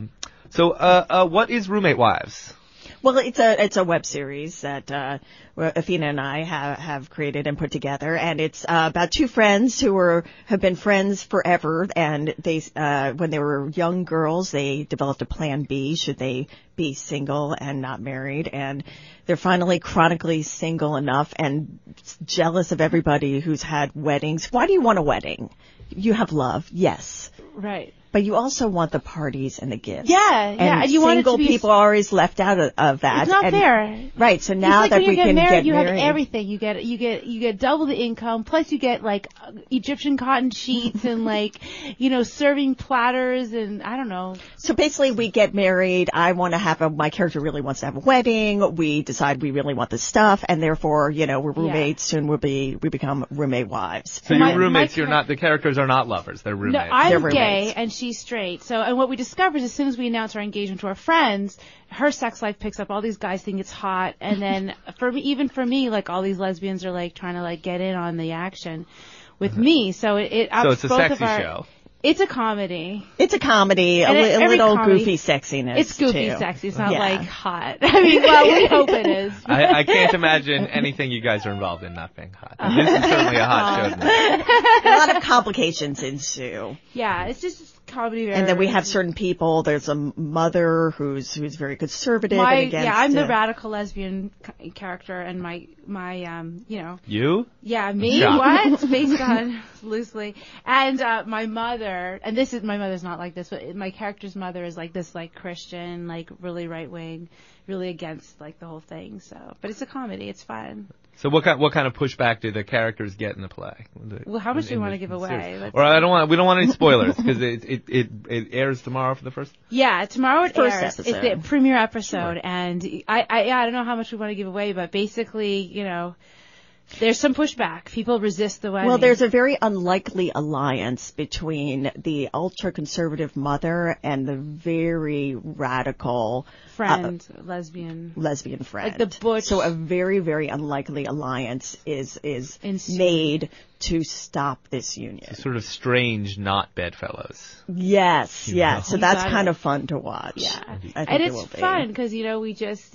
But what is Roommate Wives? Well, it's a web series that Athena and I have created and put together, and it's about 2 friends who have been friends forever. And they, when they were young girls, they developed a plan B should they be single and not married. And they're finally chronically single enough and jealous of everybody who's had weddings. Why do you want a wedding? You have love, yes. Right. But you also want the parties and the gifts. Yeah. And you want it to single be people are always left out of that. It's not fair. Right. So now that we can get married, you have everything. You get double the income. Plus you get like Egyptian cotton sheets and serving platters and I don't know. So basically, we get married. I want to have my character really wants to have a wedding. We decide we really want this stuff, and therefore, we're roommates. Soon we become roommate wives. So your roommates, the characters are not lovers. They're roommates. No, I'm They're gay roommates. and she's straight. So, and what we discovered as soon as we announced our engagement to our friends, her sex life picks up. All these guys think it's hot, and then for me, like all these lesbians are like trying to like get in on the action with me. So it's a sexy show. It's a comedy. It's a comedy, a little comedy, goofy sexiness. It's goofy too. sexy. It's not like hot. I mean, well, we hope it is. I can't imagine anything you guys are involved in not being hot. And this is certainly a hot show tonight. A lot of complications ensue. Yeah, it's just comedy. And then we have certain people. There's a mother who's very conservative and against. Yeah, I'm the radical lesbian character, and my You? Yeah, me. What? Based on loosely, and my mother, and my mother's not like this, but my character's mother is like this, like Christian, like really right wing, really against like the whole thing. So, but it's a comedy. It's fun. So what kind of pushback do the characters get in the play? Well, how much do you want to give away? Or we don't want any spoilers because it airs tomorrow for the first. Yeah, tomorrow it first airs. episode. It's the premiere episode, and I don't know how much we want to give away, but basically, there's some pushback. People resist the wedding. Well, there's a very unlikely alliance between the ultra-conservative mother and the very radical friend, lesbian friend. Like the butch. So a very, very unlikely alliance is made to stop this union. Sort of strange, not bedfellows. Yes. So that's Exactly. kind of fun to watch. Yeah. I think And it it's will be. fun because,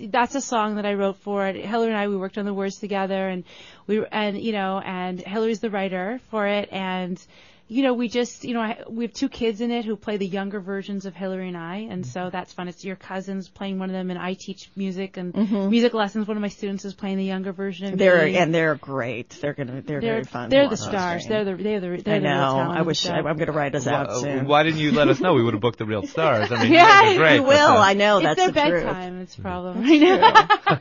that's a song that I wrote for it. Hilary and I, we worked on the words together, and and Hilary's the writer for it, and we just, we have two kids in it who play the younger versions of Hilary and I, and so that's fun. It's your cousins playing one of them, and I teach music and music lessons. One of my students is playing the younger version of me. They're great. They're very fun. They're the stars. They're the real talent. I wish I'm going to write us out soon. Why didn't you let us know? We would have booked the real stars. I mean, yeah, great, you will. I know it's that's their the truth. bedtime. It's a problem right now.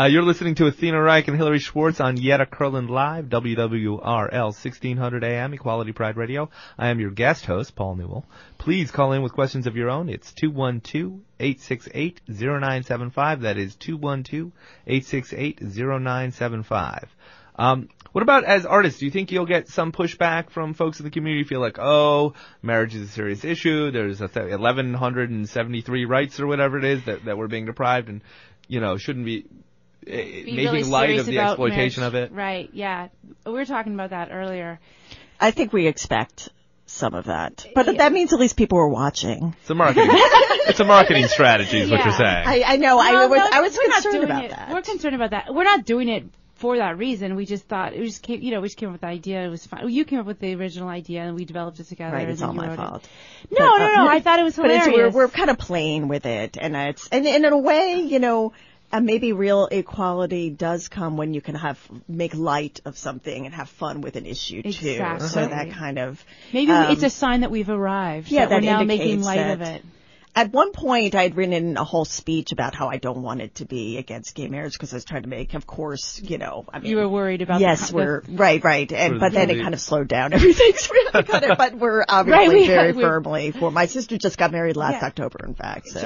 You're listening to Athena Reich and Hilary Schwartz on Yetta Kurland Live, WWRL 1600 AM, Equality Pride Radio. I am your guest host, Paul Newell. Please call in with questions of your own. It's 212-868-0975. That is 212-868-0975. What about as artists? Do you think you'll get some pushback from folks in the community who feel like, marriage is a serious issue, there's 1,173 rights or whatever it is that we're being deprived and, shouldn't be making really light of the about exploitation marriage. of it? Right, yeah. We were talking about that earlier. I think we expect some of that. But that means at least people are watching. It's a marketing strategy is what you're saying. I know. I was concerned about that. that. We're concerned about that. We're not doing it for that reason. We just thought, we just came up with the idea. It was fun. You came up with the original idea and we developed it together. Right, it's all my fault. No. I thought it was hilarious. But we're kind of playing with it. And and in a way, maybe real equality does come when you can make light of something and have fun with an issue too. Exactly. So that kind of maybe it's a sign that we've arrived. Yeah, that we're now indicates making light of it. At one point, I'd written a whole speech about how I don't want it to be against gay marriage because I was trying to make, of course, you were worried about. Yes, right, but then it kind of slowed down. Everything's really but we're obviously very firmly for. My sister just got married last October, in fact. So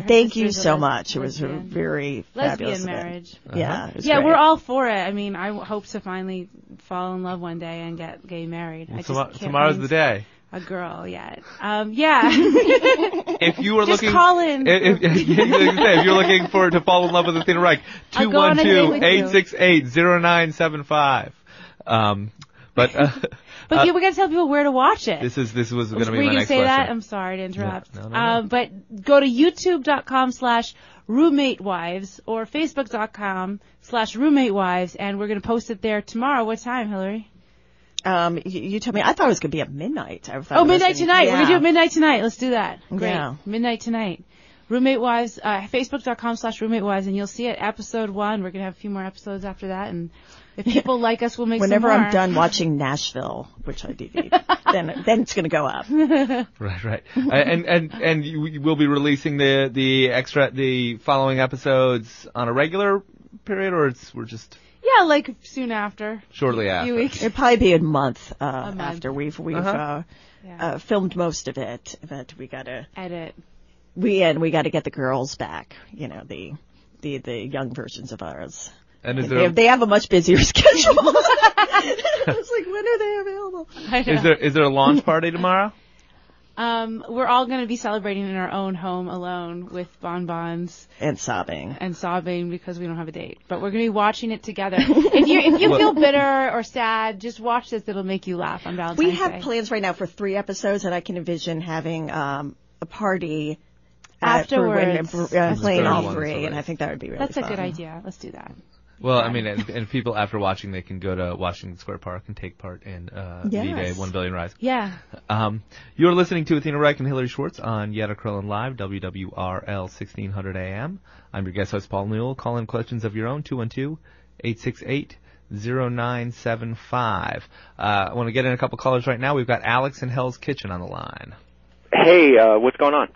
thank you so much. It was a very lesbian marriage. Yeah, we're all for it. I mean, I hope to finally fall in love one day and get gay married. Well, tomorrow's the day. A girl yet. If you were looking, call in. If you're looking to fall in love with Athena Reich, 212-868-0975. But we got to tell people where to watch it. This was going to be my next question. Say that? I'm sorry to interrupt. No. But go to youtube.com/roommatewives or facebook.com/roommatewives, and we're going to post it there tomorrow. What time, Hilary? You tell me. I thought it was going to be at midnight. Midnight tonight. Yeah. We're going to do it midnight tonight. Let's do that. Great. Yeah. Midnight tonight. Roommate Wives, facebook.com/Roommate Wives, and you'll see it. Episode 1. We're going to have a few more episodes after that, and if people like us, we'll make Whenever some more. I'm done watching Nashville, which I DV'd, then it's going to go up. Right. And we'll be releasing the following episodes on a regular period, or we're just. Yeah, like soon after. Shortly after. A few weeks. It'd probably be a month after we've filmed most of it. But we got to edit. We got to get the girls back. The young versions of ours. And they have a much busier schedule. I was like, when are they available? Is there a launch party tomorrow? We're all going to be celebrating in our own home alone with bonbons And sobbing. Because we don't have a date. But we're going to be watching it together. If you feel bitter or sad, just watch this. It'll make you laugh on Valentine's Day. We have plans right now for 3 episodes, and I can envision having a party afterwards, playing all 3, and I think that would be really That's fun. a good idea. Let's do that. Well, I mean, and people after watching, they can go to Washington Square Park and take part in V-Day, 1 Billion Rise. Yeah. You're listening to Athena Reich and Hilary Schwartz on Yetta Kurland Live, WWRL 1600 AM. I'm your guest host, Paul Newell. Call in questions of your own, 212-868-0975. I want to get in a couple callers right now. We've got Alex in Hell's Kitchen on the line. Hey, what's going on?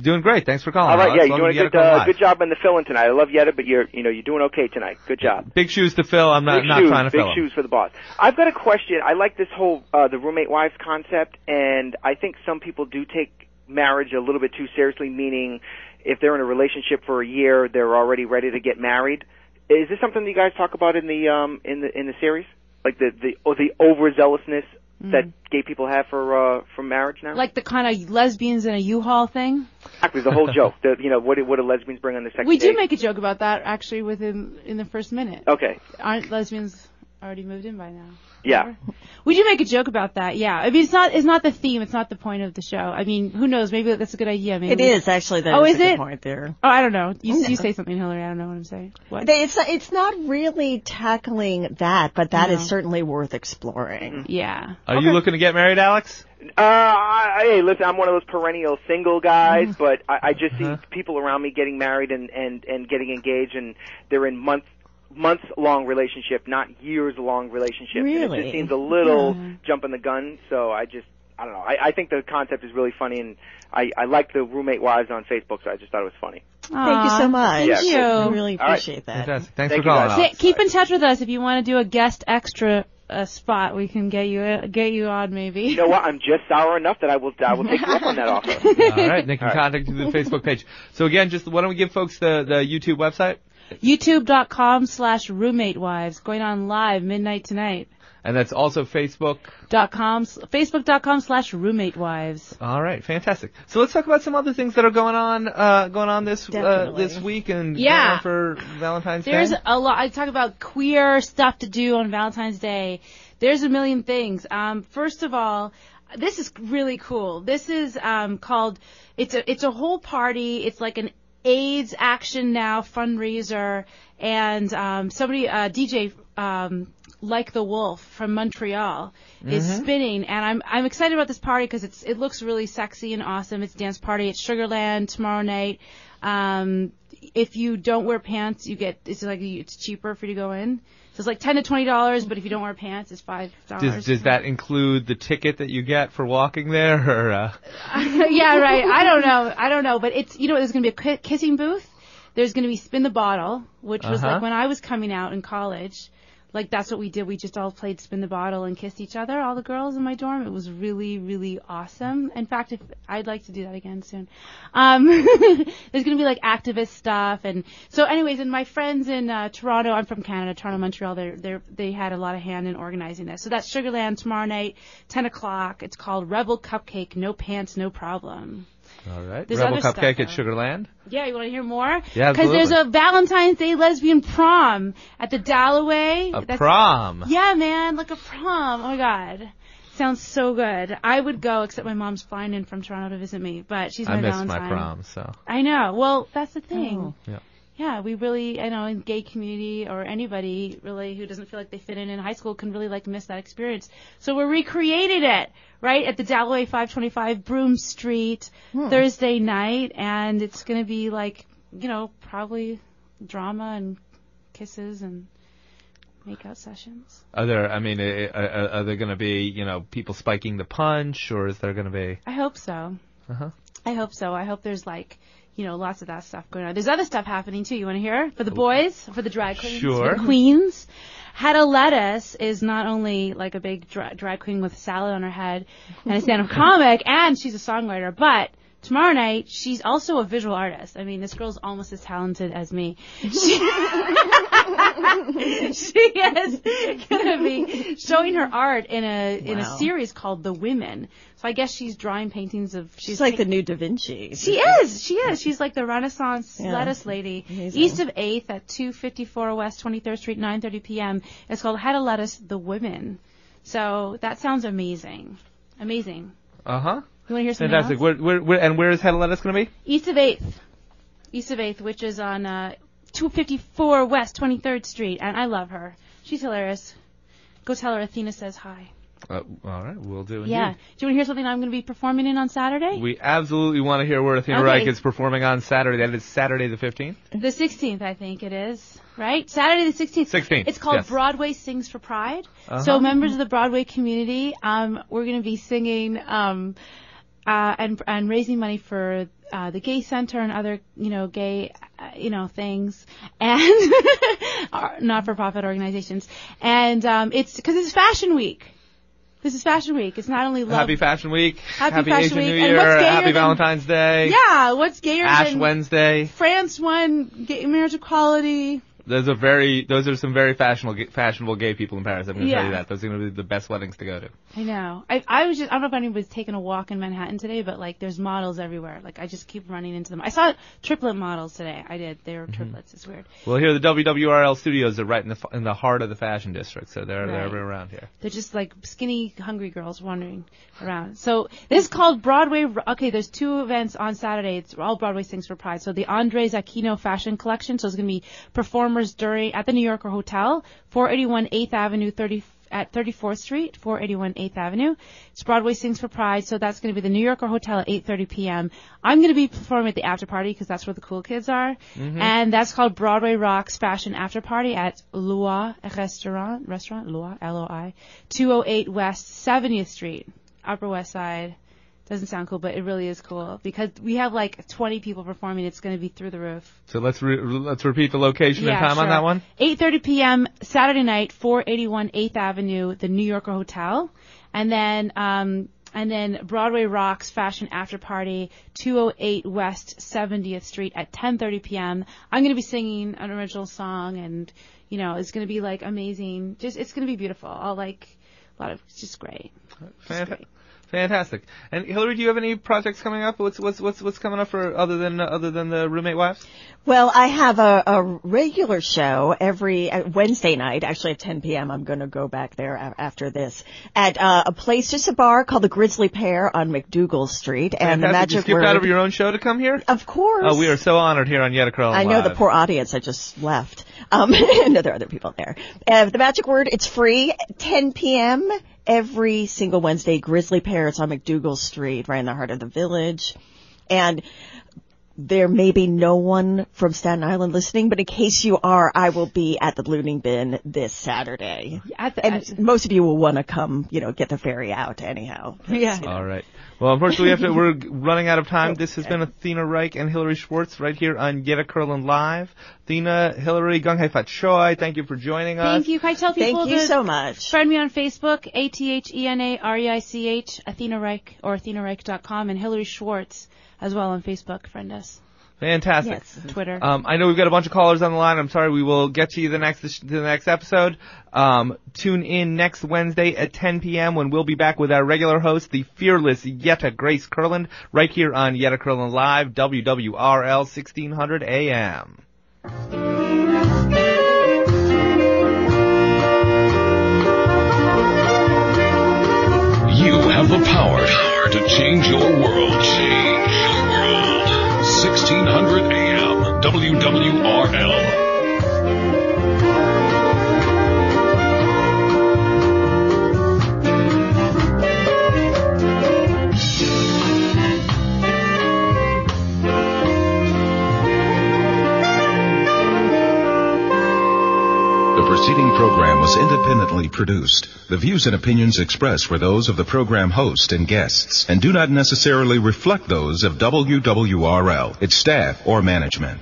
Doing great. Thanks for calling. All right, Alex. yeah, you're doing a good job on the fill-in tonight. I love Yetta, but you're doing okay tonight. Good job. Big shoes to fill. I'm not trying to fill them. Big shoes for the boss. I've got a question. I like this whole the roommate wives concept, and I think some people do take marriage a little bit too seriously. Meaning, if they're in a relationship for a year, they're already ready to get married. Is this something that you guys talk about in the series, like the overzealousness that gay people have for marriage now? Like the kind of lesbians in a U-Haul thing? Exactly, the whole joke. What do lesbians bring on the second We date? do make a joke about that, actually, in the first minute. Okay. Aren't lesbians already moved in by now? Yeah. We do make a joke about that, yeah. I mean, it's not the theme, it's not the point of the show. I mean, who knows? Maybe that's a good idea. Maybe It is, actually. That is a good point there. Oh, I don't know. You say something, Hillary. I don't know what I'm saying. What? It's not really tackling that, but that is certainly worth exploring. Yeah. Are you looking to get married, Alex? Hey, listen, I'm one of those perennial single guys, but I just see people around me getting married and getting engaged, and they're in months-long relationship, not years-long relationship. Really? And it just seems a little jumping the gun, so I don't know. I think the concept is really funny, and I like the roommate wives on Facebook, so I just thought it was funny. Thank you so much. Thank you. I really appreciate that. Fantastic. Thanks for calling, Alex. Keep in touch with us if you want to do a guest extra spot. We can get you on, maybe. You know what? I'm just sour enough that I will take you up on that offer. All right. They can contact you through the Facebook page. So again, why don't we give folks the YouTube website? YouTube.com/roommatewives, going on live midnight tonight. And that's also Facebook.com/roommatewives. All right, fantastic. So let's talk about some other things that are going on this week and going on for Valentine's Day. There's a lot. I talk about queer stuff to do on Valentine's Day. There's a million things. First of all, this is really cool. This is called. It's a whole party. It's like an AIDS Action Now fundraiser, and somebody, DJ Like the Wolf from Montreal, is spinning, and I'm excited about this party because it looks really sexy and awesome. It's a dance party at Sugarland tomorrow night. If you don't wear pants, it's cheaper for you to go in. So it's like $10 to $20, but if you don't wear pants, it's $5. Does that include the ticket that you get for walking there, or? Yeah, right. I don't know, but it's there's going to be a kissing booth. There's going to be Spin the Bottle, which was like when I was coming out in college. Like, that's what we did. We just all played Spin the Bottle and kissed each other, all the girls in my dorm. It was really, really awesome. In fact, I'd like to do that again soon. There's going to be, like, activist stuff. And so, anyways, and my friends in Toronto, I'm from Canada, Toronto, Montreal, they had a lot of hand in organizing this. So that's Sugarland tomorrow night, 10 o'clock. It's called Rebel Cupcake, No Pants, No Problem. All right. There's Rebel other stuff, Cupcake at though. Sugarland. Yeah, you want to hear more? Yeah, because absolutely. there's a Valentine's Day lesbian prom at the Dalloway. Prom? Yeah, man, like a prom. Oh my God, sounds so good. I would go, except my mom's flying in from Toronto to visit me, but she's my Valentine. I missed my prom, so. I know. Well, that's the thing. Oh. Yeah. Yeah, we really, in gay community or anybody really who doesn't feel like they fit in high school can really miss that experience. So we recreated it, right, at the Dalloway 525 Broome Street Thursday night, and it's going to be probably drama and kisses and makeout sessions. Are there going to be, people spiking the punch, or is there going to be? I hope so. Uh-huh. I hope so. I hope there's lots of that stuff going on. There's other stuff happening too. You want to hear? For the boys, for the drag queens, sure. For the queens. Hedda Lettuce is not only like a big drag queen with a salad on her head and a stand-up comic, and she's a songwriter, but tomorrow night, she's also a visual artist. I mean, this girl's almost as talented as me. She is going to be showing her art in a series called The Women. So I guess she's drawing paintings of... She's like the new Da Vinci. She is. She's like the Renaissance lettuce lady. Amazing. East of 8th at 254 West 23rd Street, 9:30 p.m. It's called How to Lettuce The Women. So that sounds amazing. Amazing. Uh-huh. You want to hear something Fantastic. else? And where is How to Lettuce going to be? East of 8th, which is on 254 West 23rd Street. And I love her. She's hilarious. Go tell her Athena says hi. All right, we'll do. Yeah. Indeed. Do you want to hear something I'm going to be performing in on Saturday? We absolutely want to hear where Athena Reich is performing on Saturday. That is Saturday the 15th? The 16th, I think it is. Right? Saturday the 16th. 16th. It's called yes. Broadway Sings for Pride. Uh-huh. So members of the Broadway community, we're going to be singing and raising money for the Gay Center and other, gay, things and not-for-profit organizations. And it's because it's Fashion Week. This is Fashion Week. It's not only love. Happy Fashion Week. Happy Asian New Year. Happy Valentine's Day. Yeah, what's gayer Ash than Wednesday. France won gay marriage equality. Those are some very fashionable gay people in Paris. I'm going to tell you that. Those are going to be the best weddings to go to. I know. I don't know if anybody's taking a walk in Manhattan today, but there's models everywhere. I just keep running into them. I saw triplet models today. I did. They were triplets. It's weird. Well, here the WWRL studios are right in the heart of the fashion district, so they're around here. They're just skinny, hungry girls wandering around. So this is called Broadway. Okay, there's 2 events on Saturday. It's all Broadway Sings for Pride. So the Andres Aquino Fashion Collection. So it's going to be performers at the New Yorker Hotel, 481 8th Avenue, at 34th Street, 481 8th Avenue. It's Broadway Sings for Pride, so that's going to be the New Yorker Hotel at 8:30 p.m. I'm going to be performing at the after party because that's where the cool kids are, and that's called Broadway Rocks Fashion After Party at Loi Restaurant, Loi, L-O-I, 208 West 70th Street, Upper West Side. Doesn't sound cool, but it really is cool because we have 20 people performing. It's going to be through the roof. So let's repeat the location and time on that one. 8:30 p.m. Saturday night, 481 8th Avenue, the New Yorker Hotel, and then Broadway Rocks Fashion After Party, 208 West 70th Street at 10:30 p.m. I'm going to be singing an original song, and it's going to be amazing. It's going to be beautiful. It's just great. Fantastic. And Hilary, do you have any projects coming up? What's coming up for other than the Roommate Wives? Well, I have a regular show every Wednesday night, actually at 10 p.m. I'm going to go back there after this at a place, just a bar called the Grizzly Pear on McDougal Street. And the magic you skipped out of your own show to come here? Of course. Oh, we are so honored here on Yetta Kurland I know Live. the poor audience. I just left. No, there are other people there. The magic word, it's free, 10 p.m. every single Wednesday. Grizzly Pear. It's on McDougal Street, right in the heart of the village. And there may be no one from Staten Island listening, but in case you are, I will be at the Looning Bin this Saturday. And most of you will want to come, get the ferry out anyhow. Yeah. All right. Well, unfortunately, we're running out of time. This has been Athena Reich and Hilary Schwartz right here on Yetta Kurland Live. Athena, Hilary, Gung Hei Fat Choi, thank you for joining us. Thank you. Can I tell people Thank you so much. Friend me on Facebook, ATHENA-REICH, Athena Reich, or AthenaReich.com, and Hilary Schwartz as well on Facebook. Friend us. Fantastic. Yes, Twitter. I know we've got a bunch of callers on the line. I'm sorry. We will get to you the next episode. Tune in next Wednesday at 10 p.m. when we'll be back with our regular host, the fearless Yetta Grace Kurland, right here on Yetta Kurland Live, WWRL 1600 AM. You have the power to change your world. 1600 AM, WWRL. The preceding program was independently produced. The views and opinions expressed were those of the program host and guests and do not necessarily reflect those of WWRL, its staff, or management.